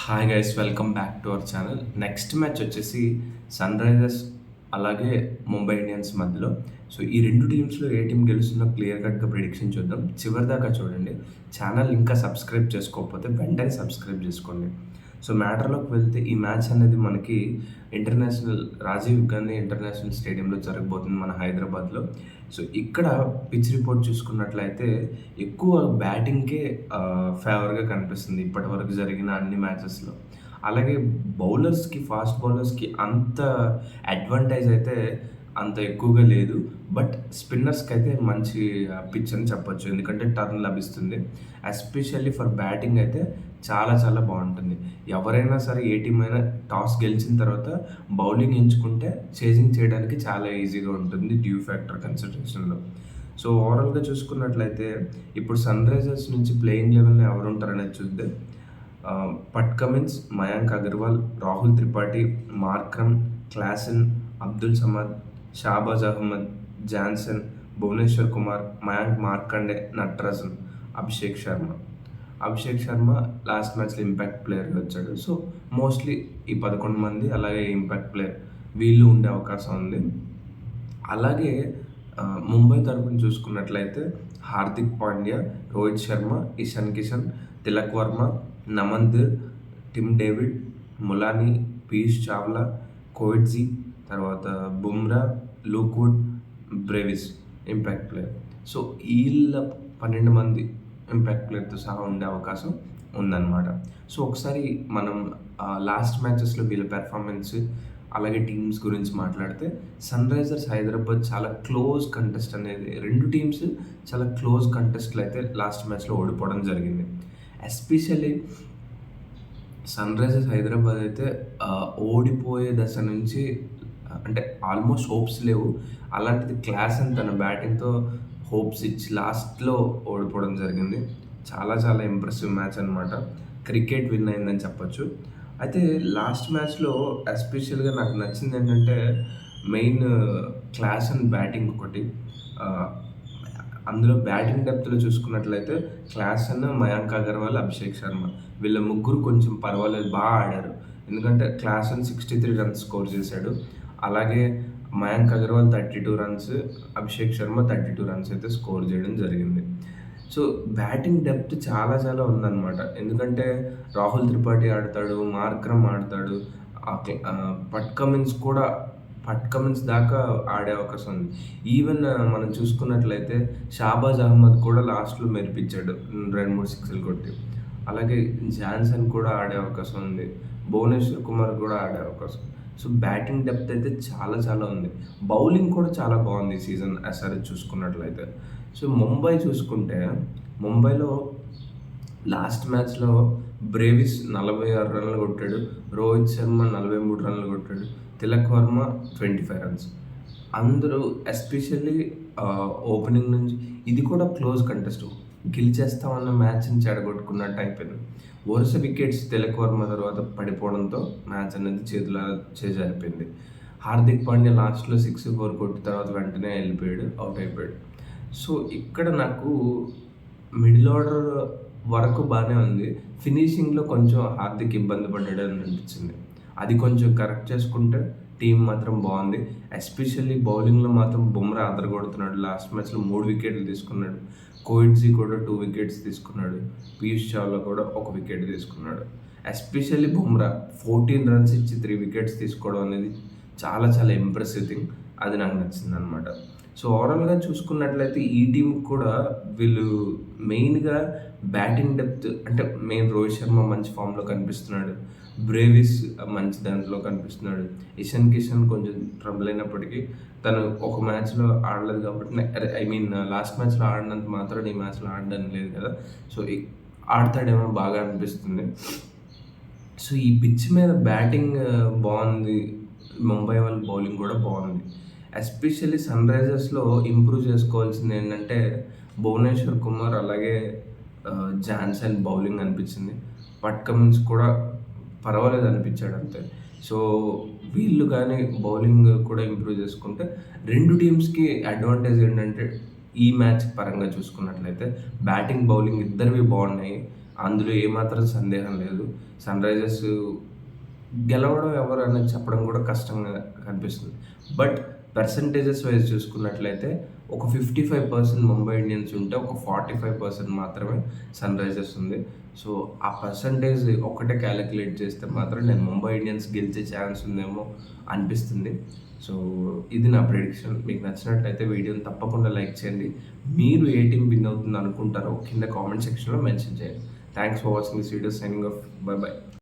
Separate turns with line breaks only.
Hi guys, welcome back to our channel. Next match వచ్చేసి sun Risers అలాగే Mumbai Indians మధ్యలో. So ఈ రెండు టీమ్స్లో ఏ టీం గెలుస్తుందో క్లియర్ కట్గా ప్రిడిక్షన్ చూద్దాం. చివరిదాకా చూడండి. ఛానల్ ఇంకా సబ్స్క్రైబ్ చేసుకోకపోతే వెంటనే సబ్స్క్రైబ్ చేసుకోండి. సో మ్యాటర్లోకి వెళ్తే ఈ మ్యాచ్ అనేది మనకి రాజీవ్ గాంధీ ఇంటర్నేషనల్ స్టేడియంలో జరగబోతుంది మన హైదరాబాద్లో. సో ఇక్కడ పిచ్ రిపోర్ట్ చూసుకున్నట్లయితే ఎక్కువ బ్యాటింగ్కే ఫేవర్గా కనిపిస్తుంది ఇప్పటి వరకు జరిగిన అన్ని మ్యాచెస్లో. అలాగే ఫాస్ట్ బౌలర్స్కి అంత అడ్వాంటేజ్ అయితే అంత ఎక్కువగా లేదు. బట్ స్పిన్నర్స్కి అయితే మంచి పిచ్ అని చెప్పొచ్చు, ఎందుకంటే టర్న్ లభిస్తుంది. ఎస్పెషల్లీ ఫర్ బ్యాటింగ్ అయితే చాలా చాలా బాగుంటుంది. ఎవరైనా సరే ఏ టీం అయినా టాస్ గెలిచిన తర్వాత బౌలింగ్ ఎంచుకుంటే చేజింగ్ చేయడానికి చాలా ఈజీగా ఉంటుంది డ్యూ ఫ్యాక్టర్ కన్సిడరేషన్లో. సో ఓవరాల్గా చూసుకున్నట్లయితే ఇప్పుడు సన్ రైజర్స్ నుంచి ప్లేయింగ్ లెవెల్లో ఎవరు ఉంటారనేది చూద్దాం. Pat Cummins, Mayank Agarwal, Rahul Tripathi, Markram, Klaasen, Abdul Samad, Shahbaz Ahmed, Johnson, Bhuvneshwar Kumar, Mayank Markande, Natarajan, Abhishek Sharma last మ్యాచ్లో ఇంపాక్ట్ ప్లేయర్గా వచ్చాడు. సో మోస్ట్లీ ఈ 11 మంది అలాగే ఇంపాక్ట్ ప్లేయర్ వీళ్ళు ఉండే అవకాశం ఉంది. అలాగే ముంబై తరపున చూసుకున్నట్లయితే Hardik Pandya, Rohit Sharma, Ishan Kishan, Tilak Varma, Naman Dhir, Tim David, Mulani, Piyush Chawla, Coetzee, తర్వాత Bumrah, Luke Wood, Brevis impact player. So వీళ్ళ 12 మంది ఇంపాక్ట్ ప్లేయర్తో సహా ఉండే అవకాశం ఉందన్నమాట. సో ఒకసారి మనం లాస్ట్ మ్యాచెస్లో వీళ్ళ పెర్ఫార్మెన్స్ అలాగే టీమ్స్ గురించి మాట్లాడితే సన్ రైజర్స్ హైదరాబాద్ చాలా క్లోజ్ కంటెస్ట్ అనేది, రెండు టీమ్స్ చాలా క్లోజ్ కంటెస్ట్లు అయితే లాస్ట్ మ్యాచ్లో ఓడిపోవడం జరిగింది. ఎస్పెషల్లీ సన్ రైజర్స్ హైదరాబాద్ అయితే ఓడిపోయే దశ నుంచి అంటే ఆల్మోస్ట్ హోప్స్ లేవు. అలాంటిది క్లాసన్ తన బ్యాటింగ్తో హోప్స్ ఇచ్చి లాస్ట్లో ఓడిపోవడం జరిగింది. చాలా చాలా ఇంప్రెసివ్ మ్యాచ్ అనమాట. క్రికెట్ విన్ అయిందని చెప్పొచ్చు. అయితే లాస్ట్ మ్యాచ్లో ఎస్పెషల్గా నాకు నచ్చింది ఏంటంటే మెయిన్ క్లాసన్ బ్యాటింగ్ ఒకటి. అందులో బ్యాటింగ్ డెప్త్లో చూసుకున్నట్లయితే క్లాసన్, మయాంక్ అగర్వాల్, అభిషేక్ శర్మ వీళ్ళ ముగ్గురు కొంచెం పర్వాలేదు, బాగా ఆడారు. ఎందుకంటే క్లాసన్ 63 రన్స్ స్కోర్ చేశాడు. అలాగే మయాంక్ అగర్వాల్ 32 రన్స్, అభిషేక్ శర్మ 32 రన్స్ అయితే స్కోర్ చేయడం జరిగింది. సో బ్యాటింగ్ డెప్త్ చాలా చాలా ఉందన్నమాట. ఎందుకంటే రాహుల్ త్రిపాఠి ఆడతాడు, మార్క్రమ్ ఆడతాడు, పట్ కమిన్స్ దాకా ఆడే అవకాశం ఉంది. ఈవెన్ మనం చూసుకున్నట్లయితే షాబాజ్ అహ్మద్ కూడా లాస్ట్లో మెరిపించాడు 2-3 సిక్స్లు కొట్టి. అలాగే జాన్సన్ కూడా ఆడే అవకాశం ఉంది, భువనేశ్వర్ కుమార్ కూడా ఆడే అవకాశం. సో బ్యాటింగ్ డెప్త్ అయితే చాలా చాలా ఉంది. బౌలింగ్ కూడా చాలా బాగుంది ఈ సీజన్ ఎస్ఆర్హెచ్ చూసుకున్నట్లయితే. సో ముంబై చూసుకుంటే ముంబైలో లాస్ట్ మ్యాచ్లో బ్రేవిస్ 46 రన్లు కొట్టాడు, రోహిత్ శర్మ 43 రన్లు కొట్టాడు, తిలక్ వర్మ 25 రన్స్. అందరూ ఎస్పెషల్లీ ఓపెనింగ్ నుంచి ఇది కూడా క్లోజ్ కంటెస్ట్, గెలిచేస్తామన్న మ్యాచ్ని చెడగొట్టుకున్నట్టు అయిపోయింది. వరుస వికెట్స్ తిలక్ వర్మ తర్వాత పడిపోవడంతో మ్యాచ్ అనేది చేజారిపోయింది. హార్దిక్ పాండ్యా లాస్ట్లో 6-4 కొట్టిన తర్వాత వెంటనే అవుట్ అయిపోయాడు. సో ఇక్కడ నాకు మిడిల్ ఆర్డర్ వరకు బాగానే ఉంది. ఫినిషింగ్లో కొంచెం హార్దిక్ ఇబ్బంది పడ్డాడు అని అనిపించింది. అది కొంచెం కరెక్ట్ చేసుకుంటే టీం మాత్రం బాగుంది. ఎస్పెషల్లీ బౌలింగ్లో మాత్రం బుమ్రా అదరగొడుతున్నాడు. లాస్ట్ మ్యాచ్లో 3 వికెట్లు తీసుకున్నాడు. కోయిట్జీ కూడా 2 వికెట్స్ తీసుకున్నాడు. పీయూష్ చావ్లా కూడా 1 వికెట్ తీసుకున్నాడు. ఎస్పెషల్లీ బుమ్రా 14 రన్స్ ఇచ్చి 3 వికెట్స్ తీసుకోవడం అనేది చాలా చాలా ఇంప్రెసివ్ థింగ్. అది నాకు నచ్చింది అనమాట. సో ఓవరాల్గా చూసుకున్నట్లయితే ఈ టీం కూడా వీళ్ళు మెయిన్గా బ్యాటింగ్ డెప్త్ అంటే మెయిన్ రోహిత్ శర్మ మంచి ఫామ్లో కనిపిస్తున్నాడు, బ్రేవిస్ మంచి దాంట్లో కనిపిస్తున్నాడు, ఇషాన్ కిషన్ కొంచెం ట్రబుల్ అయినప్పటికీ తను ఒక మ్యాచ్లో ఆడలేదు కాబట్టి లాస్ట్ మ్యాచ్లో ఆడినంత మాత్రం ఈ మ్యాచ్లో ఆడడం లేదు కదా. సో ఆడతాడేమో బాగా అనిపిస్తుంది. సో ఈ పిచ్ మీద బ్యాటింగ్ బాగుంది, ముంబై వాళ్ళ బౌలింగ్ కూడా బాగుంది. ఎస్పెషల్లీ సన్ రైజర్స్లో ఇంప్రూవ్ చేసుకోవాల్సింది ఏంటంటే భువనేశ్వర్ కుమార్ అలాగే జాన్సన్ బౌలింగ్ అనిపించింది. పట్ కమిన్స్ కూడా పర్వాలేదు అనిపించాడు అంతే. సో వీళ్ళు కానీ బౌలింగ్ కూడా ఇంప్రూవ్ చేసుకుంటే రెండు టీమ్స్కి అడ్వాంటేజ్ ఏంటంటే ఈ మ్యాచ్ పరంగా చూసుకున్నట్లయితే బ్యాటింగ్ బౌలింగ్ ఇద్దరివి బాగున్నాయి. అందులో ఏమాత్రం సందేహం లేదు. సన్‌రైజర్స్ గెలవడం ఎవరు అనేది చెప్పడం కూడా కష్టంగా కనిపిస్తుంది. బట్ పర్సెంటేజెస్ వైస్ చూసుకున్నట్లయితే ఒక 55% ముంబై ఇండియన్స్ ఉంటే, ఒక 45% మాత్రమే సన్‌రైజర్స్ ఉంది. సో, ఆ పర్సెంటేజ్ ఒక్కటే కాలిక్యులేట్ చేస్తే మాత్రం నేను ముంబై ఇండియన్స్ గెలిచే ఛాన్స్ ఉందేమో అనిపిస్తుంది. సో, ఇది నా ప్రిడిక్షన్. మీకు నచ్చినట్లయితే వీడియోని తప్పకుండా లైక్ చేయండి. మీరు ఏ టీమ్ విన్ అవుతుంది అనుకుంటారో కింద కామెంట్ సెక్షన్‌లో మెన్షన్ చేయండి. Thanks for watching this video. Signing off. By by.